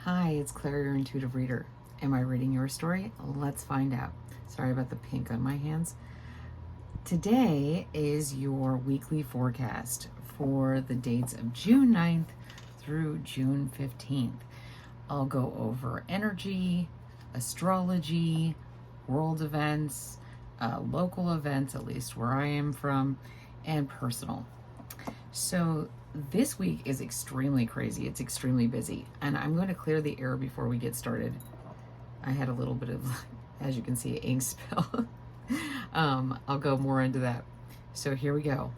Hi, it's Claire, your intuitive reader. Am I reading your story? Let's find out. Sorry about the pink on my hands. Today is your weekly forecast for the dates of June 9th through June 15th. I'll go over energy, astrology, world events, local events, at least where I am from, and personal. So this week is extremely crazy. It's extremely busy, and I'm going to clear the air before we get started. I had a little bit of, as you can see, ink spill. I'll go more into that. So here we go.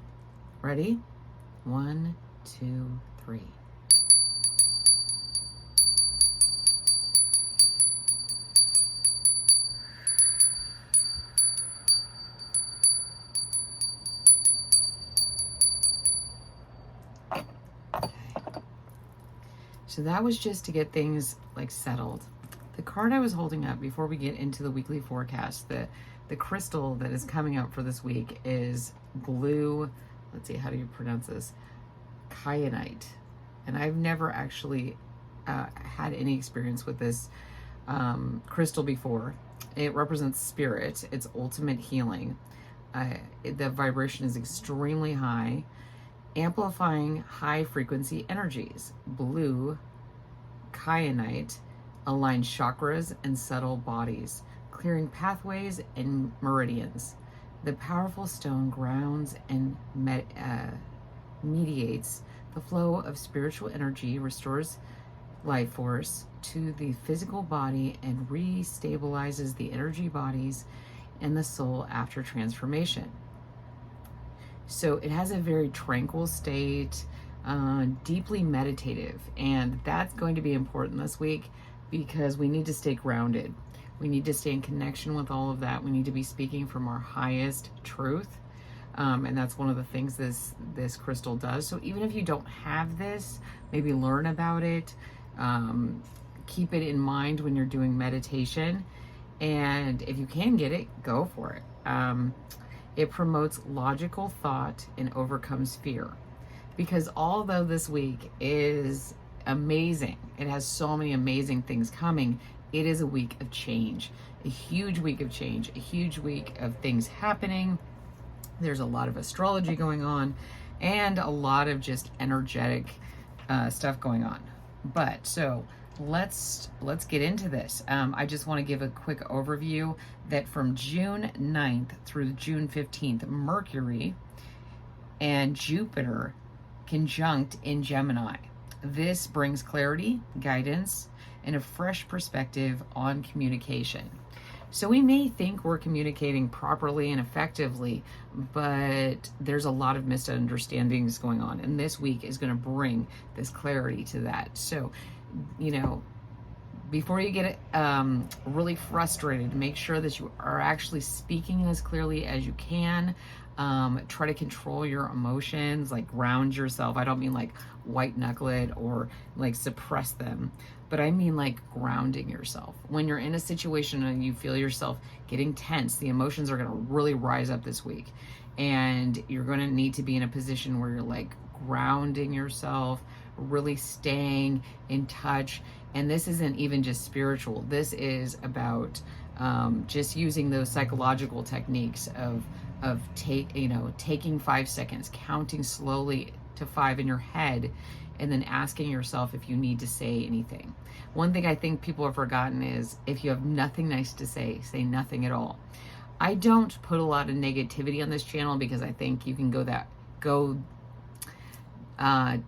Ready? 1, 2, 3. So that was just to get things like settled. The card I was holding up before we get into the weekly forecast, the crystal that is coming up for this week is blue. Let's see, how do you pronounce this? Kyanite. And I've never actually had any experience with this crystal before. It represents spirit. It's ultimate healing. The vibration is extremely high, amplifying high frequency energies. Blue kyanite aligns chakras and subtle bodies, clearing pathways and meridians. The powerful stone grounds and mediates the flow of spiritual energy, restores life force to the physical body, and restabilizes the energy bodies and the soul after transformation. So it has a very tranquil state, deeply meditative, and that's going to be important this week because we need to stay grounded. We need to stay in connection with all of that. We need to be speaking from our highest truth, and that's one of the things this crystal does. So even if you don't have this, maybe learn about it. Keep it in mind when you're doing meditation, and if you can get it, go for it. It promotes logical thought and overcomes fear. Because although this week is amazing, it has so many amazing things coming, it is a week of change, a huge week of change, a huge week of things happening. There's a lot of astrology going on and a lot of just energetic stuff going on. But so let's get into this. I just want to give a quick overview that from June 9th through June 15th, Mercury and Jupiter conjunct in Gemini. This brings clarity, guidance, and a fresh perspective on communication. So we may think we're communicating properly and effectively, but there's a lot of misunderstandings going on, and this week is going to bring this clarity to that. So, before you get really frustrated, make sure that you are actually speaking as clearly as you can. Try to control your emotions, like ground yourself. I don't mean like white knuckle it or like suppress them, but I mean like grounding yourself. When you're in a situation and you feel yourself getting tense, the emotions are going to really rise up this week. And you're going to need to be in a position where you're like grounding yourself, really staying in touch. And this isn't even just spiritual. This is about just using those psychological techniques of taking 5 seconds, counting slowly to 5 in your head, and then asking yourself if you need to say anything. One thing I think people have forgotten is if you have nothing nice to say nothing at all. I don't put a lot of negativity on this channel because I think you can go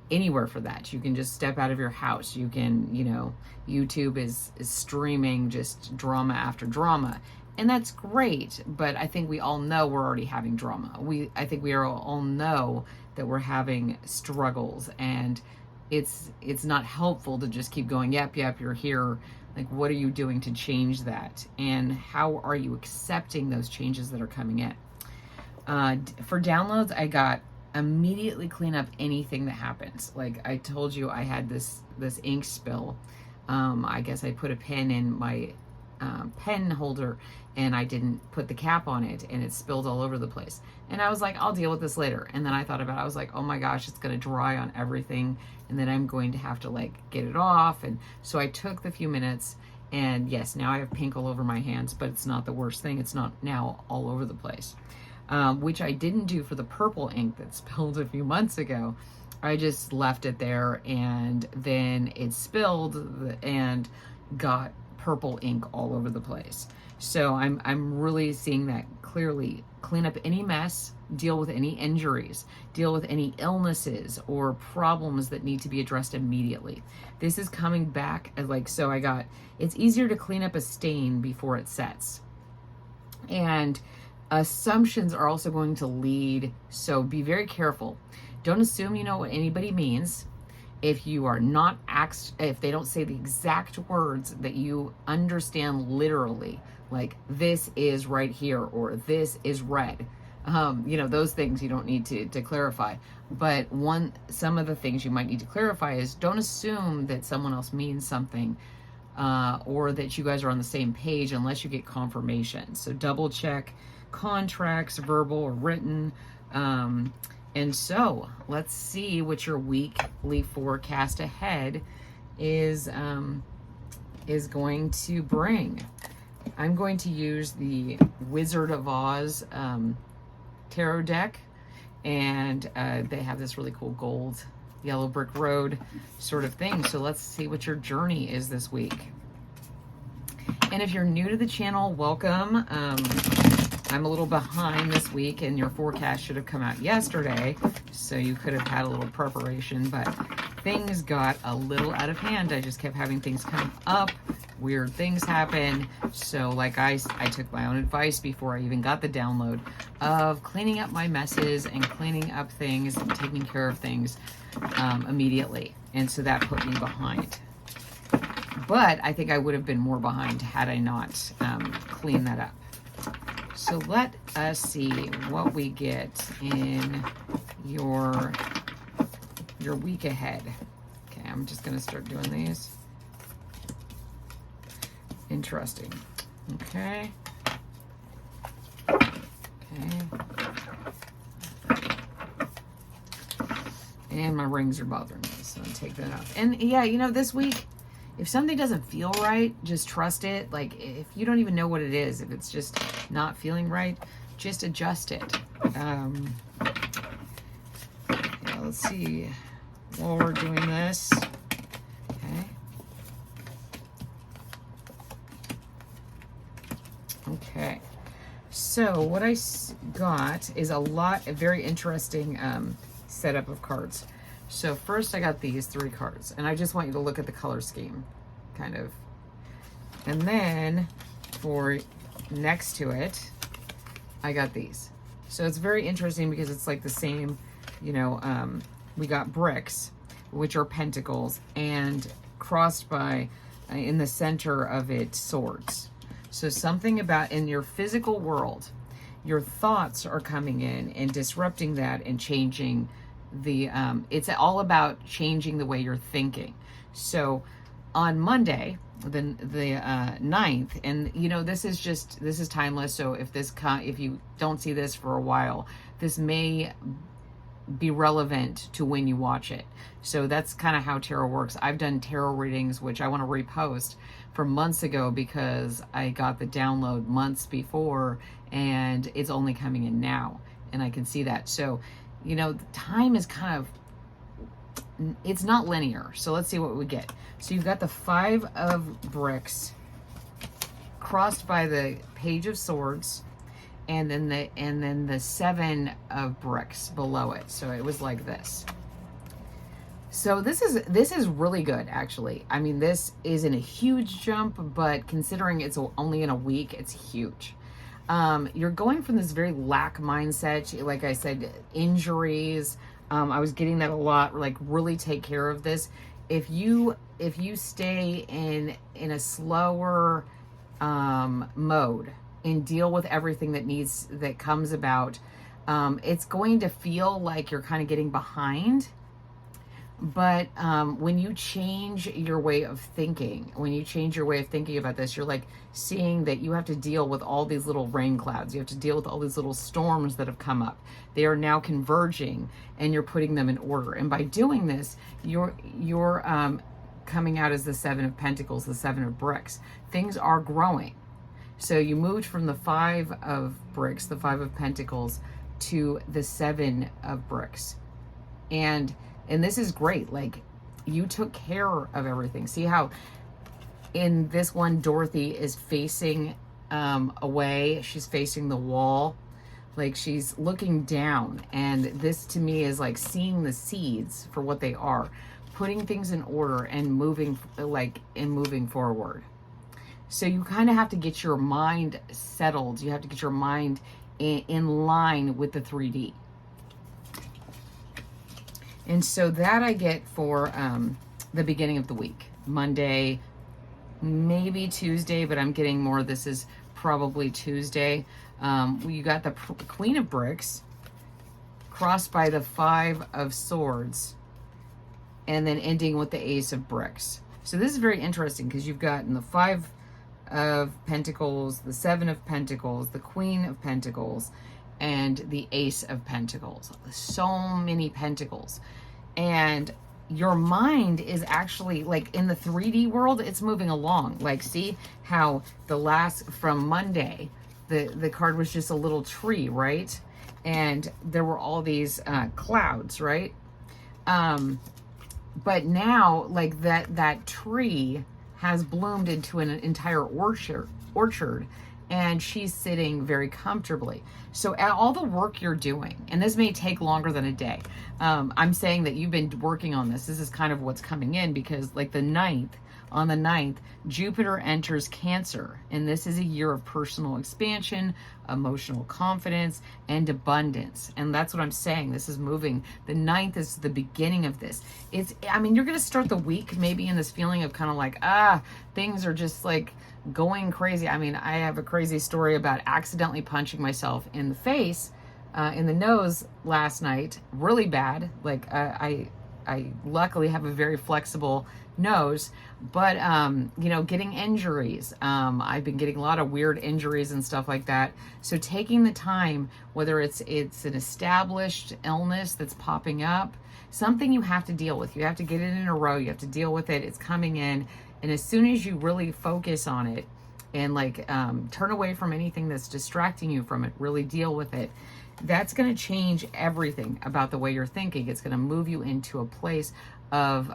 anywhere for that. You can just step out of your house. You can, YouTube is streaming just drama after drama. And that's great, but I think we all know we're already having drama. I think we all know that we're having struggles, and it's not helpful to just keep going, yep, you're here. Like, what are you doing to change that? And how are you accepting those changes that are coming in? For downloads, I got immediately clean up anything that happens. Like I told you, I had this ink spill. I guess I put a pin in my pen holder, and I didn't put the cap on it, and it spilled all over the place. And I was like, I'll deal with this later. And then I thought about it. I was like, oh my gosh, it's going to dry on everything, and then I'm going to have to like get it off. And so I took the few minutes, and yes, now I have pink all over my hands, but it's not the worst thing. It's not now all over the place, which I didn't do for the purple ink that spilled a few months ago. I just left it there, and then it spilled and got purple ink all over the place. So I'm really seeing that clearly. Clean up any mess, deal with any injuries, deal with any illnesses or problems that need to be addressed immediately. This is coming back as like, so it's easier to clean up a stain before it sets. And assumptions are also going to lead, so be very careful. Don't assume you know what anybody means. If you are not if they don't say the exact words that you understand literally, like this is right here or this is red, those things you don't need to clarify. But some of the things you might need to clarify is don't assume that someone else means something or that you guys are on the same page unless you get confirmation. So double check contracts, verbal or written. And so let's see what your weekly forecast ahead is going to bring. I'm going to use the Wizard of Oz tarot deck, and they have this really cool gold yellow brick road sort of thing. So let's see what your journey is this week. And if you're new to the channel, welcome. I'm a little behind this week, and your forecast should have come out yesterday, so you could have had a little preparation, but things got a little out of hand. I just kept having things come up, weird things happen. So like I took my own advice before I even got the download of cleaning up my messes and cleaning up things and taking care of things immediately. And so that put me behind. But I think I would have been more behind had I not cleaned that up. So let us see what we get in your week ahead. Okay, I'm just going to start doing these. Interesting. Okay. Okay. And my rings are bothering me, so I'll take that out. And yeah, this week, if something doesn't feel right, just trust it. Like, if you don't even know what it is, if it's just not feeling right, just adjust it. Yeah, let's see. While we're doing this, okay. Okay. So what I got is a very interesting setup of cards. So first I got these 3 cards, and I just want you to look at the color scheme, kind of. And then for next to it, I got these. So it's very interesting because it's like the same, we got bricks, which are pentacles, and crossed by, in the center of it, swords. So something about in your physical world, your thoughts are coming in and disrupting that and changing it's all about changing the way you're thinking. So on Monday, the 9th, and this is timeless. So if you don't see this for a while, this may be relevant to when you watch it. So that's kind of how tarot works. I've done tarot readings, which I want to repost from months ago because I got the download months before, and it's only coming in now, and I can see that. So time is it's not linear. So let's see what we get. So you've got the 5 of bricks crossed by the Page of Swords, and then the 7 of bricks below it. So it was like this. So this is really good, actually. I mean, this isn't a huge jump, but considering it's only in a week, it's huge. You're going from this very lack mindset, like I said, injuries. I was getting that a lot, like really take care of this. If you stay in a slower mode and deal with everything that comes about, it's going to feel like you're kind of getting behind. But when you change your way of thinking, when you change your way of thinking about this, you're like seeing that you have to deal with all these little rain clouds. You have to deal with all these little storms that have come up. They are now converging, and you're putting them in order. And by doing this, you're coming out as the Seven of Pentacles, the Seven of Bricks. Things are growing. So you moved from the Five of Bricks, the Five of Pentacles, to the Seven of Bricks. And this is great. Like, you took care of everything. See how in this one, Dorothy is facing away. She's facing the wall. Like, she's looking down. And this to me is like seeing the seeds for what they are, putting things in order and moving forward. So you kind of have to get your mind settled. You have to get your mind in line with the 3D. And so that I get for the beginning of the week. Monday, maybe Tuesday, but I'm getting more. This is probably Tuesday. You got the Queen of Bricks crossed by the Five of Swords, and then ending with the Ace of Bricks. So this is very interesting because you've gotten the Five of Pentacles, the Seven of Pentacles, the Queen of Pentacles, and the Ace of Pentacles. So many pentacles. And your mind is actually, like, in the 3D world, it's moving along. Like, see how from Monday, the card was just a little tree, right? And there were all these clouds, right? But now, like, that tree has bloomed into an entire orchard, and she's sitting very comfortably. So all the work you're doing, and this may take longer than a day. I'm saying that you've been working on this. This is kind of what's coming in, because like on the 9th, Jupiter enters Cancer, and this is a year of personal expansion, emotional confidence, and abundance. And that's what I'm saying. This is moving. The 9th is the beginning of this. You're going to start the week maybe in this feeling of kind of like, things are just like going crazy. I have a crazy story about accidentally punching myself in the face, in the nose last night, really bad. Like, I luckily have a very flexible nose, but getting injuries. I've been getting a lot of weird injuries and stuff like that. So taking the time, whether it's an established illness that's popping up, something you have to deal with. You have to get it in a row. You have to deal with it. It's coming in. And as soon as you really focus on it and turn away from anything that's distracting you from it, really deal with it, that's going to change everything about the way you're thinking. It's going to move you into a place of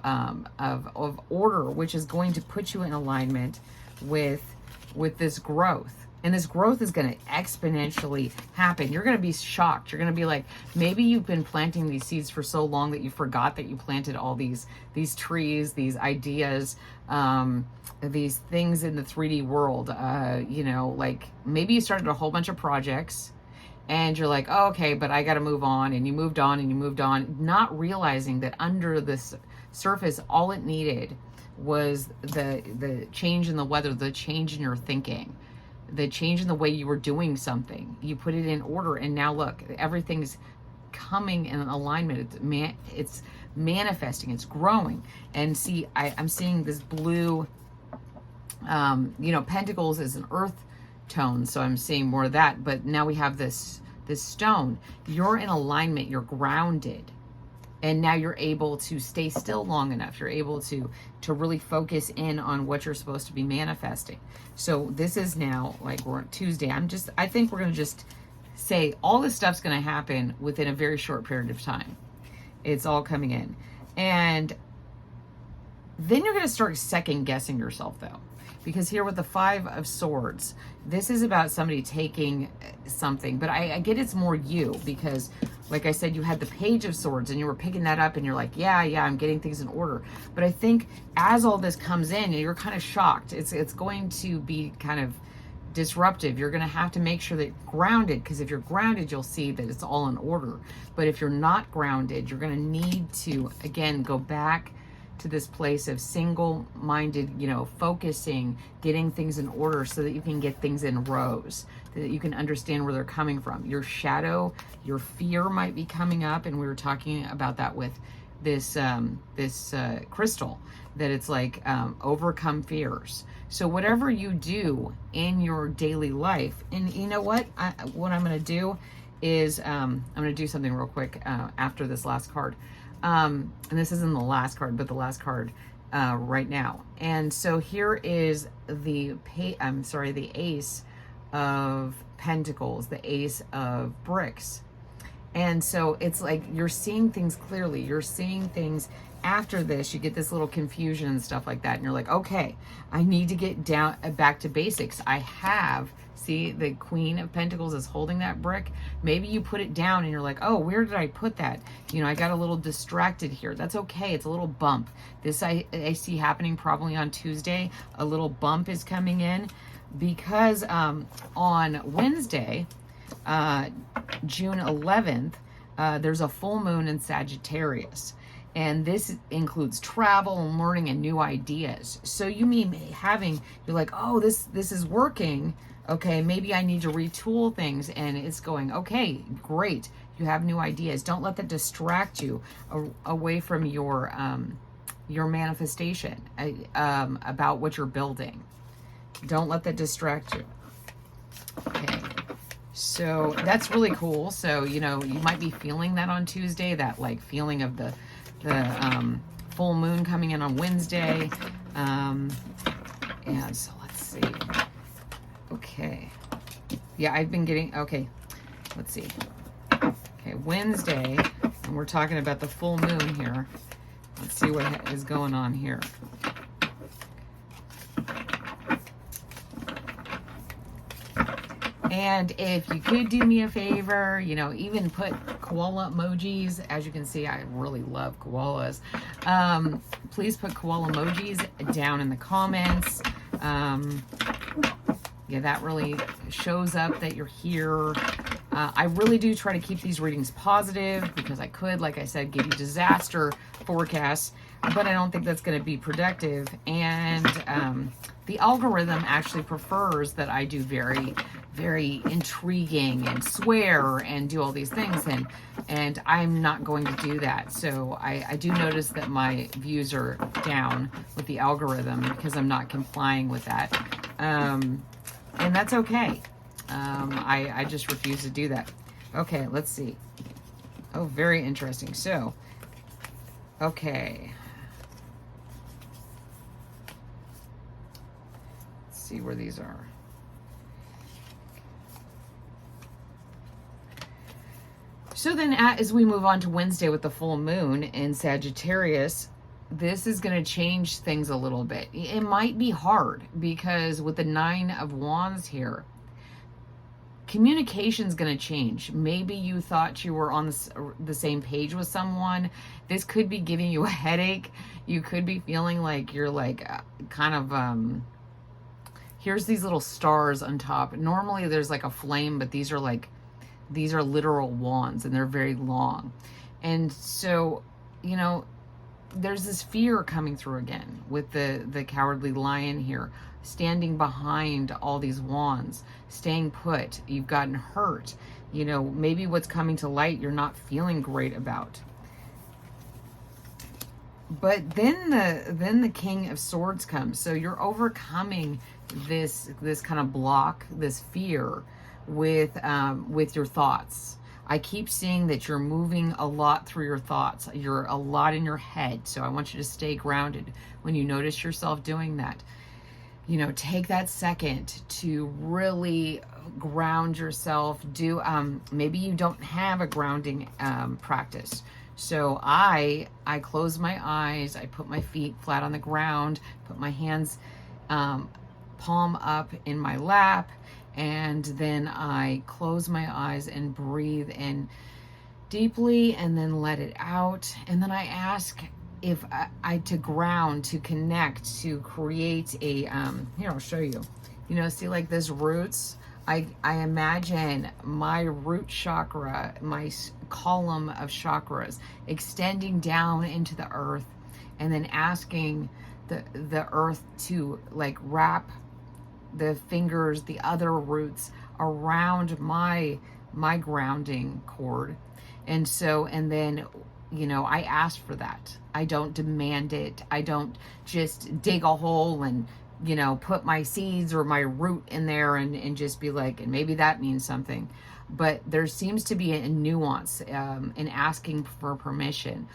order, which is going to put you in alignment with this growth. And this growth is going to exponentially happen. You're going to be shocked. You're going to be like, maybe you've been planting these seeds for so long that you forgot that you planted all these trees, these ideas, these things in the 3D world. Like maybe you started a whole bunch of projects, and you're like, oh, okay, but I got to move on. And you moved on and you moved on, not realizing that under this surface, all it needed was the change in the weather, the change in your thinking, the change in the way you were doing something. You put it in order, and now look, everything's coming in alignment. It's manifesting, it's growing. And see, I'm seeing this blue, Pentacles is an earth tone, so I'm seeing more of that. But now we have this stone. You're in alignment, you're grounded, and now you're able to stay still long enough. You're able to really focus in on what you're supposed to be manifesting. So this is now, like, we're on Tuesday. I think we're going to just say all this stuff's going to happen within a very short period of time. It's all coming in. And then you're going to start second guessing yourself, though. Because here with the Five of Swords, this is about somebody taking something. But I get it's more you, because like I said, you had the Page of Swords and you were picking that up and you're like, yeah, I'm getting things in order. But I think as all this comes in, you're kind of shocked. It's going to be kind of disruptive. You're going to have to make sure that you're grounded, because if you're grounded, you'll see that it's all in order. But if you're not grounded, you're going to need to, again, go back to this place of single-minded, focusing, getting things in order so that you can get things in rows, that you can understand where they're coming from. Your shadow, your fear might be coming up, and we were talking about that with this crystal, that it's like overcome fears. So whatever you do in your daily life, and you know what I'm going to do is I'm going to do something real quick after this last card, and this isn't the last card, but the last card right now. And so here is the Ace of Pentacles, the Ace of Bricks. And so it's like you're seeing things clearly. You're seeing things after this. You get this little confusion and stuff like that. And you're like, okay, I need to get down back to basics. I have, see, the Queen of Pentacles is holding that brick. Maybe you put it down and you're like, oh, where did I put that? You know, I got a little distracted here. That's okay. It's a little bump. This I see happening probably on Tuesday. A little bump is coming in because on Wednesday, June 11th, there's a full moon in Sagittarius. And this includes travel and learning and new ideas. So you mean you're like, oh, this is working. Okay, maybe I need to retool things. And it's going, okay, great. You have new ideas. Don't let that distract you away from your manifestation about what you're building. Don't let that distract you. Okay. So that's really cool. So, you know, you might be feeling that on Tuesday, that like feeling of the full moon coming in on Wednesday. And so let's see. Okay. Yeah, I've been getting, okay, let's see. Okay, Wednesday, and we're talking about the full moon here. Let's see what is going on here. And if you could do me a favor, you know, even put koala emojis. As you can see, I really love koalas. Please put koala emojis down in the comments. Yeah, that really shows up that you're here. I really do try to keep these readings positive because I could, like I said, give you disaster forecasts, but I don't think that's going to be productive. And the algorithm actually prefers that I do very, very intriguing and swear and do all these things, and I'm not going to do that. So I do notice that my views are down with the algorithm because I'm not complying with that. And that's okay. I just refuse to do that. Okay, let's see. Oh, very interesting. So, okay. Let's see where these are. So then as we move on to Wednesday with the full moon in Sagittarius, this is going to change things a little bit. It might be hard because with the 9 of Wands here, communication is going to change. Maybe you thought you were on the same page with someone. This could be giving you a headache. You could be feeling like you're like kind of, here's these little stars on top. Normally there's like a flame, but these are literal wands and they're very long. And so, you know, there's this fear coming through again with the cowardly lion here, standing behind all these wands, staying put. You've gotten hurt. You know, maybe what's coming to light you're not feeling great about. But then the King of Swords comes. So you're overcoming this kind of block, this fear with your thoughts. I keep seeing that you're moving a lot through your thoughts. You're a lot in your head. So I want you to stay grounded when you notice yourself doing that. You know, take that second to really ground yourself. Do maybe you don't have a grounding practice. So I close my eyes. I put my feet flat on the ground. Put my hands palm up in my lap. And then I close my eyes and breathe in deeply and then let it out. And then I ask if I to ground, to connect, to create a, here, I'll show you. You know, see like this roots? I imagine my root chakra, my column of chakras extending down into the earth and then asking the earth to like wrap the fingers, the other roots around my grounding cord. And so, and then, I asked for that. I don't demand it. I don't just dig a hole and, put my seeds or my root in there and just be like, and maybe that means something. But there seems to be a nuance in asking for permission,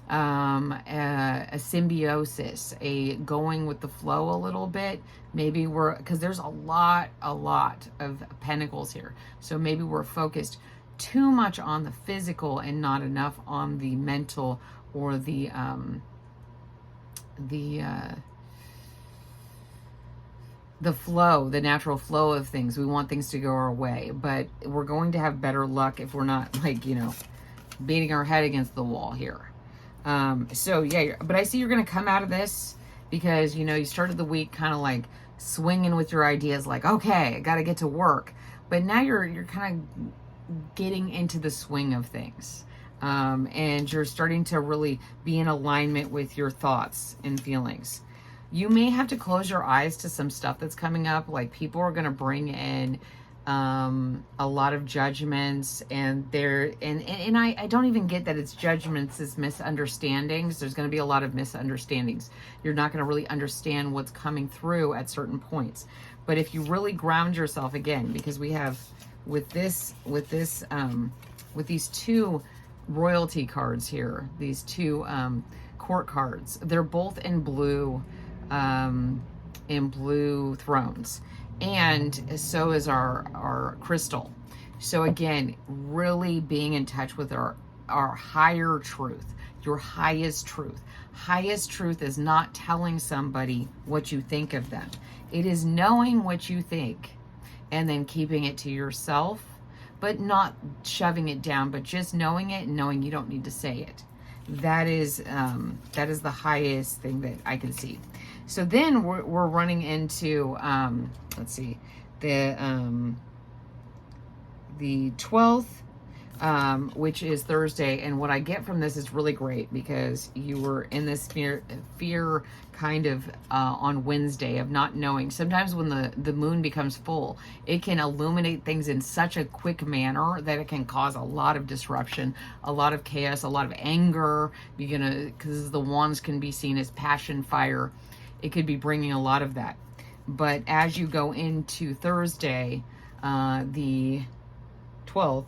a symbiosis, a going with the flow a little bit. Maybe because there's a lot of pentacles here. So maybe we're focused too much on the physical and not enough on the mental or the flow, the natural flow of things. We want things to go our way, but we're going to have better luck if we're not beating our head against the wall here. So yeah, but I see you're going to come out of this because, you started the week kind of like swinging with your ideas, like, okay, I got to get to work. But now you're kind of getting into the swing of things. And you're starting to really be in alignment with your thoughts and feelings. You may have to close your eyes to some stuff that's coming up. Like, people are going to bring in a lot of judgments, and I don't even get that it's judgments, it's misunderstandings. There's going to be a lot of misunderstandings. You're not going to really understand what's coming through at certain points. But if you really ground yourself, again, because we have with these two royalty cards here, these two court cards, they're both in blue thrones. And so is our crystal. So again, really being in touch with our higher truth, your highest truth. Highest truth is not telling somebody what you think of them. It is knowing what you think and then keeping it to yourself, but not shoving it down, but just knowing it and knowing you don't need to say it. That is the highest thing that I can see. So then we're running into, let's see, the 12th, which is Thursday. And what I get from this is really great, because you were in this fear kind of on Wednesday of not knowing. Sometimes when the moon becomes full, it can illuminate things in such a quick manner that it can cause a lot of disruption, a lot of chaos, a lot of anger. Because the wands can be seen as passion, fire. It could be bringing a lot of that. But as you go into Thursday, the 12th,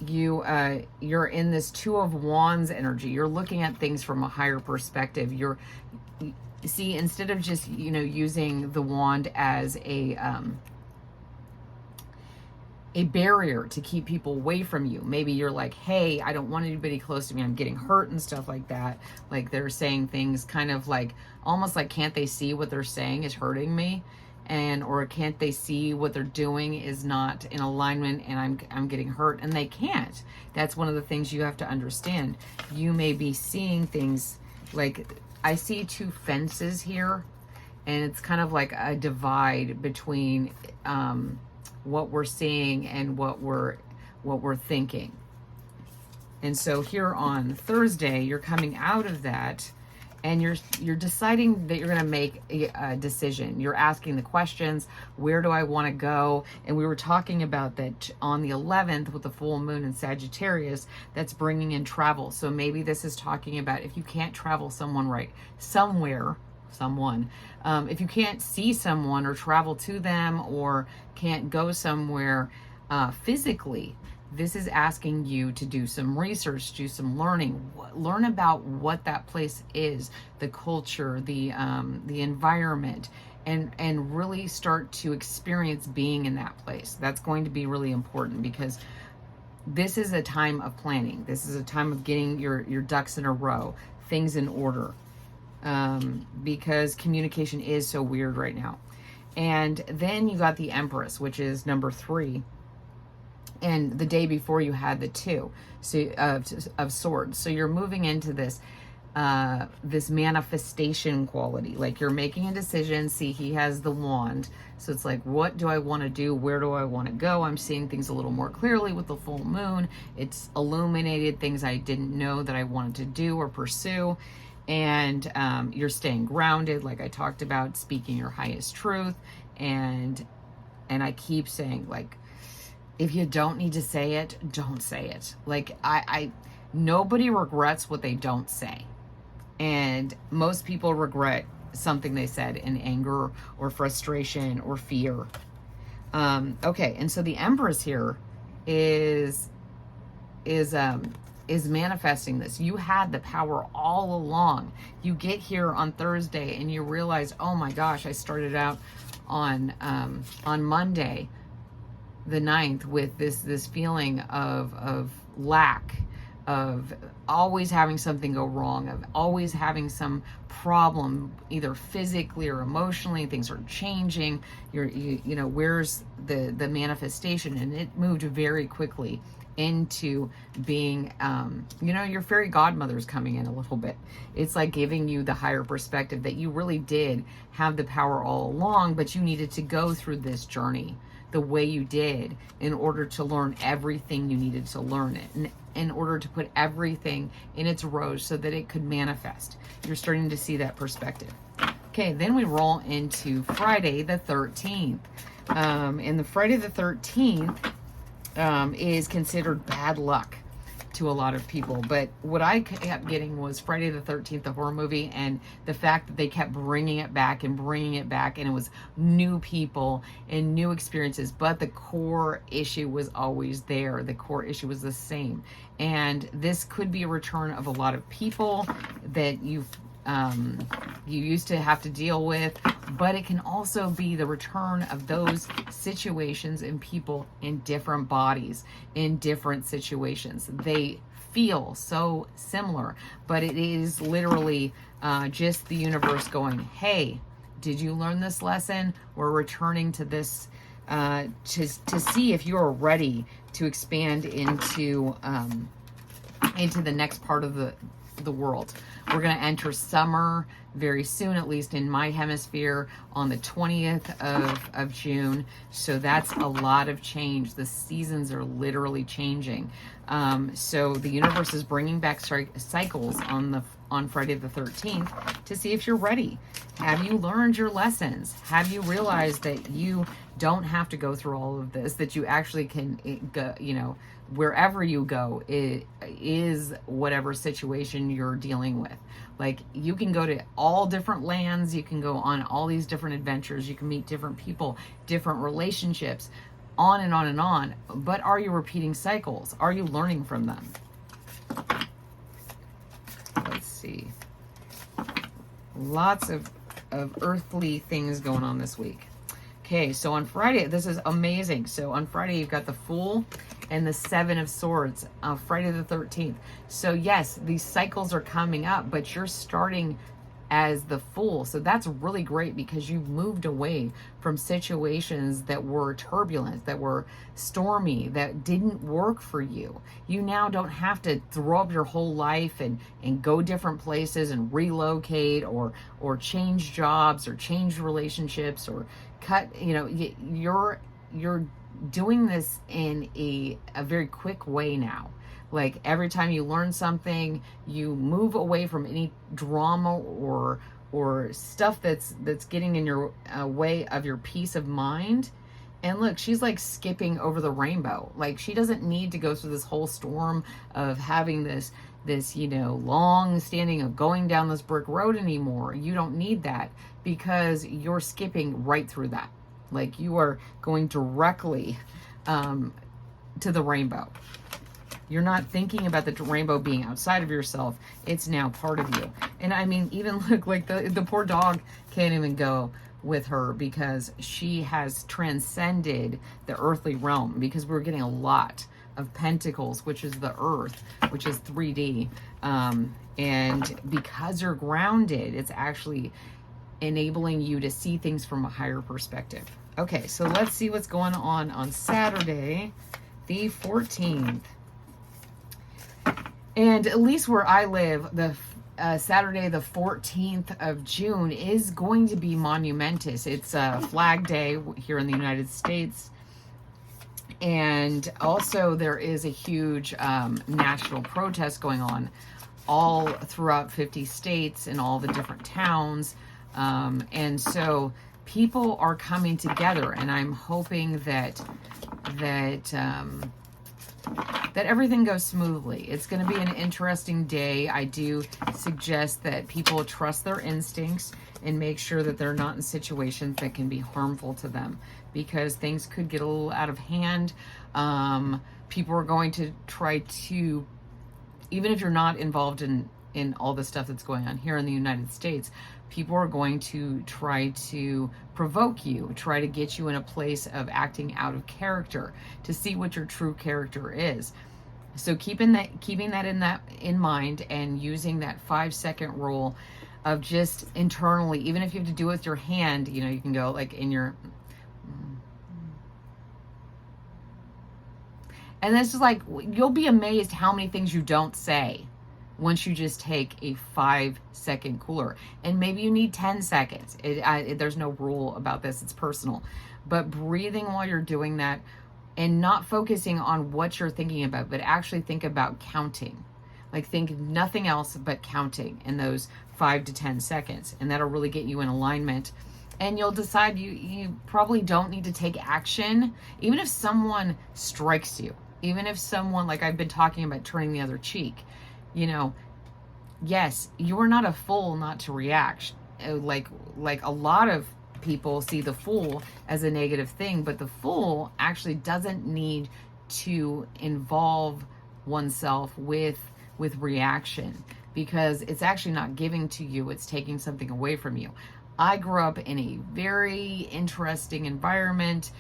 you're in this Two of Wands energy. You're looking at things from a higher perspective. See, instead of just, using the wand as a barrier to keep people away from you. Maybe you're like, hey, I don't want anybody close to me. I'm getting hurt and stuff like that. Like, they're saying things kind of like, almost like, can't they see what they're saying is hurting me? Or can't they see what they're doing is not in alignment and I'm getting hurt? And they can't. That's one of the things you have to understand. You may be seeing things like, I see two fences here, and it's kind of like a divide between what we're seeing and what we're thinking. And so here on Thursday, you're coming out of that, and you're deciding that you're going to make a decision. You're asking the questions, where do I want to go? And we were talking about that on the 11th with the full moon in Sagittarius, that's bringing in travel. So maybe this is talking about if you can't travel someone, if you can't see someone or travel to them or can't go somewhere physically, this is asking you to do some research, do some learning, learn about what that place is, the culture, the environment, and really start to experience being in that place. That's going to be really important, because this is a time of planning. This is a time of getting your ducks in a row, things in order, because communication is so weird right now. And then you got the Empress, which is number 3. And the day before you had the 2 of swords. So you're moving into this this manifestation quality. Like, you're making a decision. See, he has the wand. So it's like, what do I want to do? Where do I want to go? I'm seeing things a little more clearly with the full moon. It's illuminated things I didn't know that I wanted to do or pursue. And you're staying grounded, like I talked about, speaking your highest truth. And I keep saying, like, if you don't need to say it, don't say it. Like, Nobody regrets what they don't say. And most people regret something they said in anger or frustration or fear. Okay, and so the Empress here is manifesting this. You had the power all along. You get here on Thursday and you realize, oh my gosh, I started out on Monday, the 9th, with this feeling of lack, of always having something go wrong, of always having some problem, either physically or emotionally. Things are changing. You know, where's the manifestation? And it moved very quickly into being, you know, your fairy godmother's coming in a little bit. It's like giving you the higher perspective that you really did have the power all along, but you needed to go through this journey the way you did in order to learn everything you needed to learn it, and in order to put everything in its rows so that it could manifest. You're starting to see that perspective. Okay, then we roll into Friday the 13th. And the Friday the 13th is considered bad luck to a lot of people. But what I kept getting was Friday the 13th, the horror movie, and the fact that they kept bringing it back, and it was new people and new experiences, but the core issue was always there. The core issue was the same. And this could be a return of a lot of people that you used to have to deal with, but it can also be the return of those situations and people in different bodies, in different situations. They feel so similar, but it is literally just the universe going, hey, did you learn this lesson? We're returning to this to see if you're ready to expand into the next part of the world. We're going to enter summer very soon, at least in my hemisphere, on the 20th of June. So that's a lot of change. The seasons are literally changing. So the universe is bringing back cycles on Friday the 13th to see if you're ready. Have you learned your lessons? Have you realized that you don't have to go through all of this, that you actually can go, you know, wherever you go, it is whatever situation you're dealing with. Like, you can go to all different lands, you can go on all these different adventures, you can meet different people, different relationships, on and on and on. But are you repeating cycles? Are you learning from them? Let's see. Lots of earthly things going on this week. Okay, so on Friday, this is amazing. So on Friday, you've got the Fool and the Seven of Swords, Friday the 13th. So yes, these cycles are coming up, but you're starting as the Fool. So that's really great because you've moved away from situations that were turbulent, that were stormy, that didn't work for you. You now don't have to throw up your whole life and go different places and relocate or change jobs or change relationships or cut, you know, you're doing this in a very quick way now. Like, every time you learn something, you move away from any drama or stuff that's getting in your way of your peace of mind. And look, she's like skipping over the rainbow. Like, she doesn't need to go through this whole storm of having this, you know, long standing of going down this brick road anymore. You don't need that because you're skipping right through that. Like, you are going directly to the rainbow. You're not thinking about the rainbow being outside of yourself. It's now part of you. And I mean, even look, like the poor dog can't even go with her because she has transcended the earthly realm, because we're getting a lot of pentacles, which is the earth, which is 3D. And because you're grounded, it's actually enabling you to see things from a higher perspective. Okay, so let's see what's going on Saturday, the 14th. And at least where I live, the Saturday, the 14th of June is going to be monumentous. It's Flag Day here in the United States. And also there is a huge national protest going on all throughout 50 states and all the different towns. And so people are coming together, and I'm hoping that that everything goes smoothly. It's going to be an interesting day. I do suggest that people trust their instincts and make sure that they're not in situations that can be harmful to them, because things could get a little out of hand. People are going to try to, even if you're not involved in all the stuff that's going on here in the United States, people are going to try to provoke you, try to get you in a place of acting out of character to see what your true character is. So keeping that in mind, and using that 5-second rule of just internally, even if you have to do it with your hand, you know, you can go like in your, and this is like, you'll be amazed how many things you don't say once you just take a 5-second cooler. And maybe you need 10 seconds. There's no rule about this. It's personal. But breathing while you're doing that, and not focusing on what you're thinking about, but actually think about counting. Like, think nothing else but counting in those 5 to 10 seconds. And that'll really get you in alignment. And you'll decide you probably don't need to take action. Even if someone strikes you, even if someone, like I've been talking about turning the other cheek, you know, yes, you're not a fool not to react. Like a lot of people see the fool as a negative thing, but the fool actually doesn't need to involve oneself with reaction, because it's actually not giving to you, it's taking something away from you. I grew up in a very interesting environment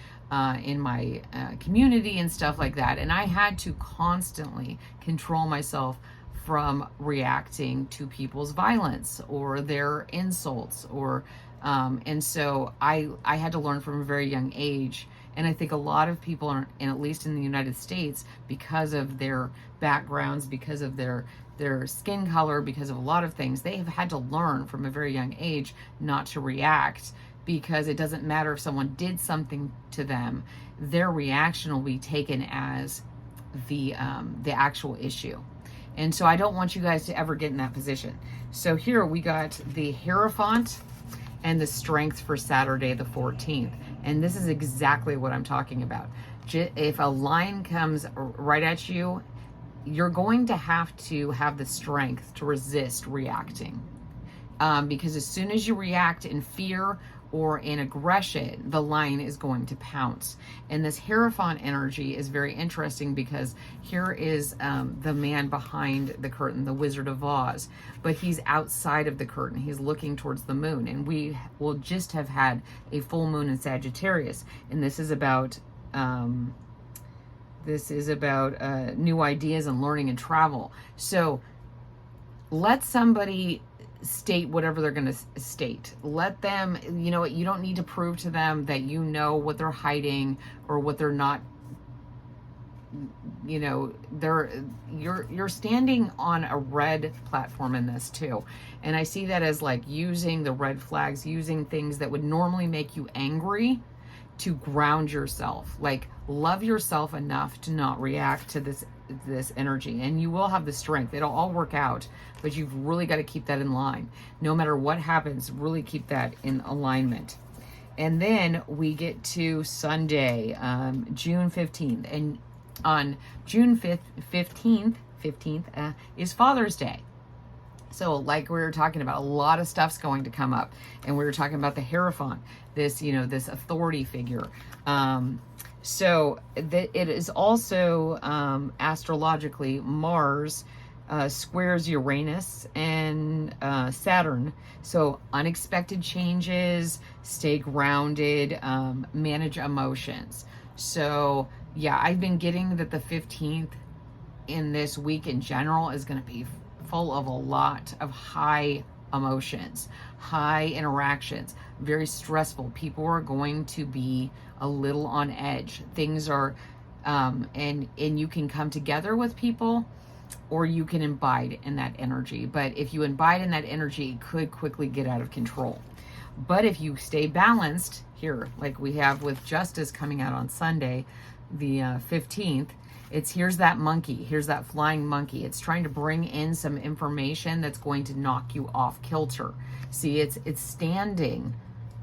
in my community and stuff like that, and I had to constantly control myself from reacting to people's violence or their insults, or and so I had to learn from a very young age. And I think a lot of people, and at least in the United States, because of their backgrounds, because of their skin color, because of a lot of things, they have had to learn from a very young age not to react, because it doesn't matter if someone did something to them, their reaction will be taken as the actual issue. And so I don't want you guys to ever get in that position. So here we got the Hierophant and the Strength for Saturday the 14th. And this is exactly what I'm talking about. If a line comes right at you, you're going to have the strength to resist reacting. Because as soon as you react in fear or in aggression, the lion is going to pounce. And this Hierophant energy is very interesting, because here is the man behind the curtain, the Wizard of Oz, but he's outside of the curtain. He's looking towards the moon, and we will just have had a full moon in Sagittarius, and this is about new ideas and learning and travel. So let somebody state whatever they're going to state. Let them, you know, you don't need to prove to them that you know what they're hiding or what they're not, you know, you're standing on a red platform in this too. And I see that as like using the red flags, using things that would normally make you angry to ground yourself. Like, love yourself enough to not react to this energy, and you will have the strength. It'll all work out, but you've really got to keep that in line. No matter what happens, really keep that in alignment. And then we get to Sunday, June 15th, and on June 15th is Father's Day. So like we were talking about, a lot of stuff's going to come up, and we were talking about the Hierophant, this, you know, this authority figure. So that it is also astrologically, Mars squares Uranus and Saturn. So unexpected changes, stay grounded, manage emotions. So yeah, I've been getting that the 15th in this week in general is going to be full of a lot of high emotions, high interactions, very stressful. People are going to be a little on edge. Things are, and you can come together with people, or you can imbibe in that energy. But if you imbibe in that energy, it could quickly get out of control. But if you stay balanced here, like we have with Justice coming out on Sunday, the 15th, here's that monkey, here's that flying monkey. It's trying to bring in some information that's going to knock you off kilter. See, it's standing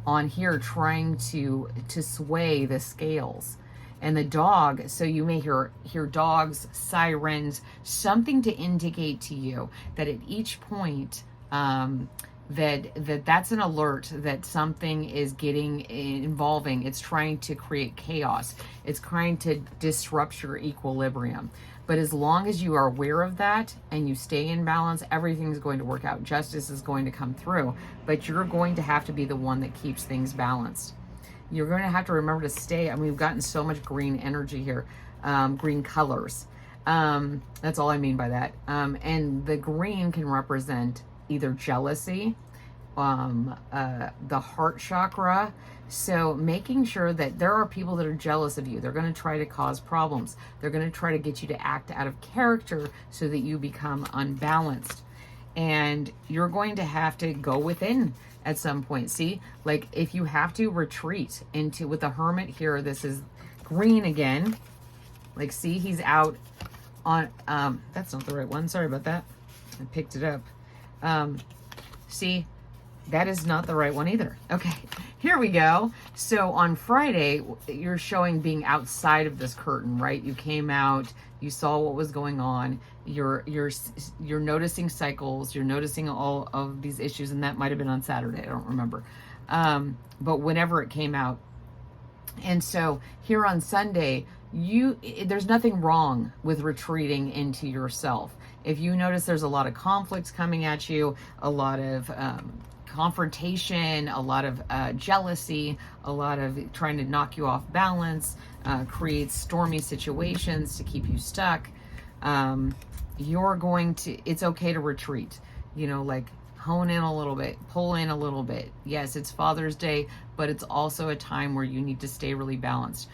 on here trying to sway the scales. And the dog, so you may hear dogs, sirens, something to indicate to you that at each point, that's an alert that something is getting involving. It's trying to create chaos. It's trying to disrupt your equilibrium. But as long as you are aware of that and you stay in balance, everything's going to work out. Justice is going to come through, but you're going to have to be the one that keeps things balanced. You're going to have to remember to stay. I mean, we've gotten so much green energy here, green colors. That's all I mean by that. And the green can represent either jealousy, the heart chakra. So making sure that there are people that are jealous of you. They're going to try to cause problems. They're going to try to get you to act out of character so that you become unbalanced. And you're going to have to go within at some point. See, like if you have to retreat into, with the hermit here, this is green again. Like, see, he's out on, that's not the right one. Sorry about that. I picked it up. See, that is not the right one either. Okay, here we go. So on Friday, you're showing being outside of this curtain, right? You came out, you saw what was going on. You're noticing cycles. You're noticing all of these issues, and that might have been on Saturday. I don't remember. But whenever it came out. And so here on Sunday, there's nothing wrong with retreating into yourself. If you notice there's a lot of conflicts coming at you, a lot of confrontation, a lot of jealousy, a lot of trying to knock you off balance, create stormy situations to keep you stuck, it's okay to retreat. Like hone in a little bit, pull in a little bit. Yes, it's Father's Day, but it's also a time where you need to stay really balanced.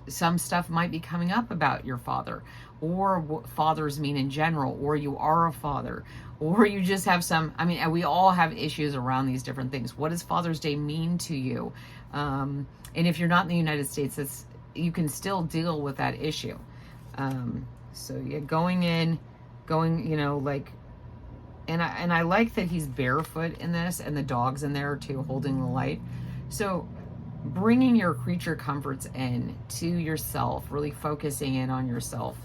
Some stuff might be coming up about your father, or what fathers mean in general, or you are a father, or you just have and we all have issues around these different things. What does Father's Day mean to you? And if you're not in the United States, you can still deal with that issue. So yeah, going, like, and I like that he's barefoot in this, and the dog's in there too, holding the light. So bringing your creature comforts in to yourself, really focusing in on yourself.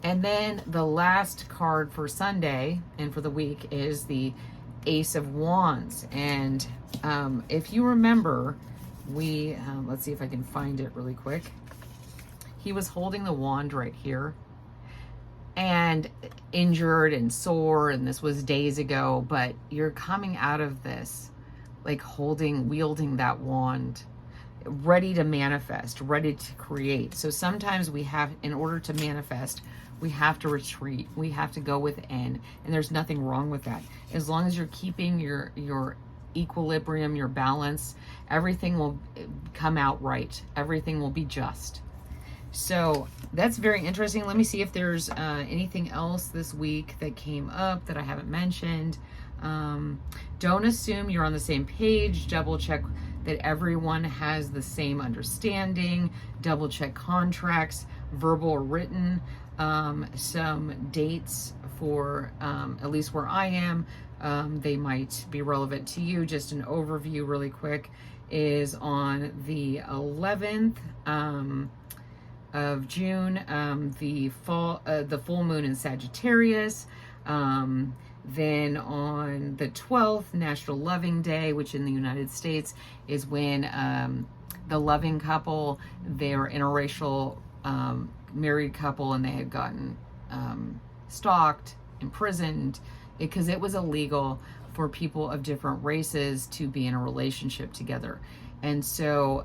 And then the last card for Sunday and for the week is the Ace of Wands. And if you remember, let's see if I can find it really quick. He was holding the wand right here, and injured and sore, and this was days ago, but you're coming out of this like wielding that wand, ready to manifest, ready to create. So sometimes in order to manifest, we have to retreat, we have to go within, and there's nothing wrong with that. As long as you're keeping your equilibrium, your balance, everything will come out right. Everything will be just. So that's very interesting. Let me see if there's anything else this week that came up that I haven't mentioned. Don't assume you're on the same page. Double check that everyone has the same understanding. Double check contracts, verbal or written. Some dates for, at least where I am, they might be relevant to you. Just an overview really quick is on the 11th, of June, the full moon in Sagittarius. Then on the 12th, National Loving Day, which in the United States is when the loving couple, they're interracial married couple, and they had gotten stalked, imprisoned, because it was illegal for people of different races to be in a relationship together. And so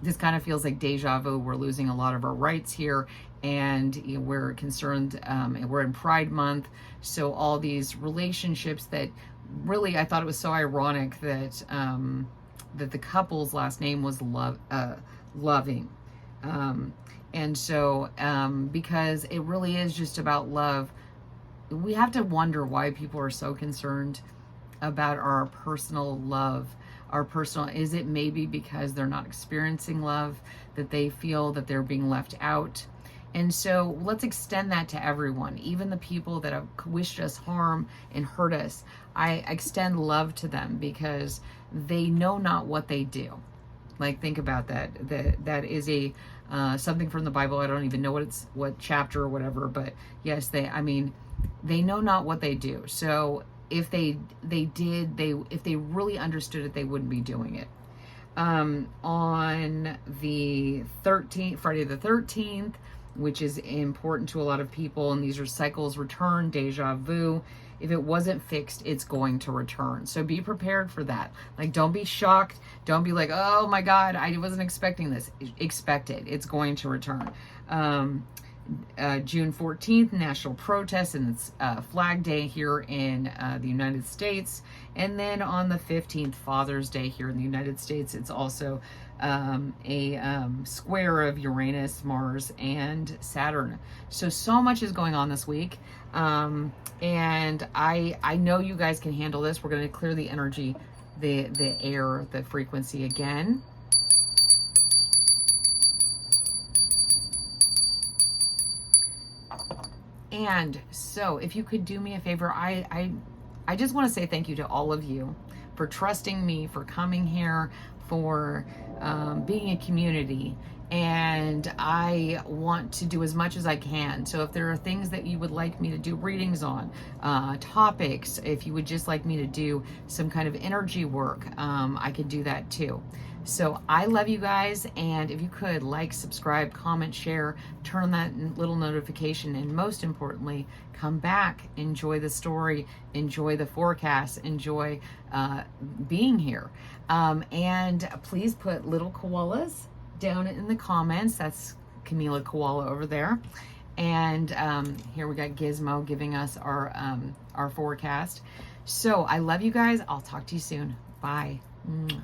this kind of feels like deja vu. We're losing a lot of our rights here, and we're concerned, and we're in Pride Month. So all these relationships that really, I thought it was so ironic that that the couple's last name was Loving. And so because it really is just about love, we have to wonder why people are so concerned about our personal love. Is it maybe because they're not experiencing love, that they feel that they're being left out? And so let's extend that to everyone, even the people that have wished us harm and hurt us. I extend love to them because they know not what they do. Like, think about that. That is a something from the Bible. I don't even know what chapter or whatever, but yes, they know not what they do. So if if they really understood it, they wouldn't be doing it. On the 13th, Friday the 13th, which is important to a lot of people, and these are cycles return, deja vu. If it wasn't fixed, it's going to return. So be prepared for that. Like, don't be shocked. Don't be like, oh my God, I wasn't expecting this. Expect it. It's going to return. June 14th, national protest, and it's Flag Day here in the United States. And then on the 15th, Father's Day here in the United States. It's also a square of Uranus, Mars, and Saturn. So much is going on this week. And I know you guys can handle this. We're going to clear the energy, the air, the frequency again. And so if you could do me a favor, I just want to say thank you to all of you for trusting me, for coming here, for being a community. And I want to do as much as I can. So if there are things that you would like me to do readings on, topics, if you would just like me to do some kind of energy work, I could do that too. So I love you guys, and if you could like, subscribe, comment, share, turn on that little notification, and most importantly, come back, enjoy the story, enjoy the forecast, enjoy being here. And please put little koalas down in the comments. That's Camila Koala over there. And here we got Gizmo giving us our forecast. So I love you guys. I'll talk to you soon. Bye. Mwah.